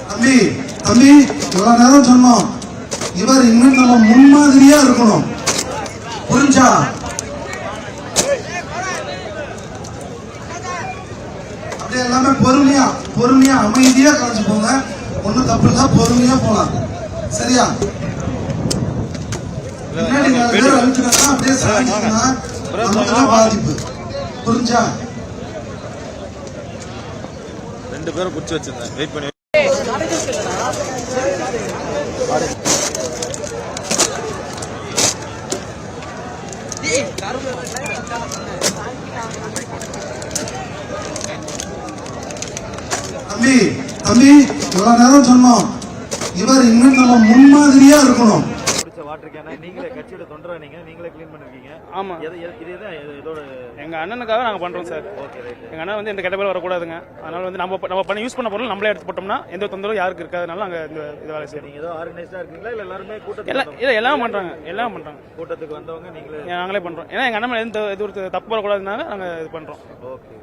தம்பி தம்பி இவ்வளவு நேரம் சொன்னோம், இவர் இன்னும் நம்ம முன்மாதிரியா இருக்கணும், புரிஞ்சா? அப்படியே எல்லாமே பொறுமையா பொறுமையா அமைதியா கலைச்சு போங்க. ஒன்னும் தப்பு இல்ல, பொறுமையா போலாம். சரியா? பின்னாடி அழிச்சுனா அப்படியே சாதிச்சுன்னா நமக்குதான் பாதிப்பு, புரிஞ்சா? 2 பேரும் குச்சி வச்சிருந்தேன், வெயிட் பண்ணி. தம்பி தம்பி இவ்வளவு நேரம் சொன்னோம், இவர் இன்னும் நம்ம முன்மாதிரியா இருக்கணும். வாட்டர் கேனை நீங்களே கட்சியோட தொண்டரா நீங்களே கிளீன் பண்ணிருக்கீங்க. ஆமா, இதுதான் இதோட எங்க அண்ணனுக்காக நாங்க பண்றோம் சார். Okay right. எங்க அண்ணன் வந்து எந்த கெட்ட பேர் வரக்கூடாதுங்க. அதனால வந்து நம்ம பண்ணி யூஸ் பண்ண பொருள் நம்மளே எடுத்து போட்டோம்னா எந்த தொந்தரவும் யாருக்கு இருக்காதனால நாங்க இந்த வேலை செய்யறோம். நீங்க ஏதோ ஆர்கனைஸ்டா இருக்கீங்களா இல்ல எல்லாருமே கூட்டத்துக்கு? இல்ல எல்லாம் பண்றாங்க, எல்லாம் பண்றாங்க. கூட்டத்துக்கு வந்தவங்க நீங்களே நாங்களே பண்றோம். ஏன்னா எங்க அண்ணன் எந்த இது ஒரு தப்பு வரக்கூடாதுனால நாங்க இது பண்றோம். ஓகே.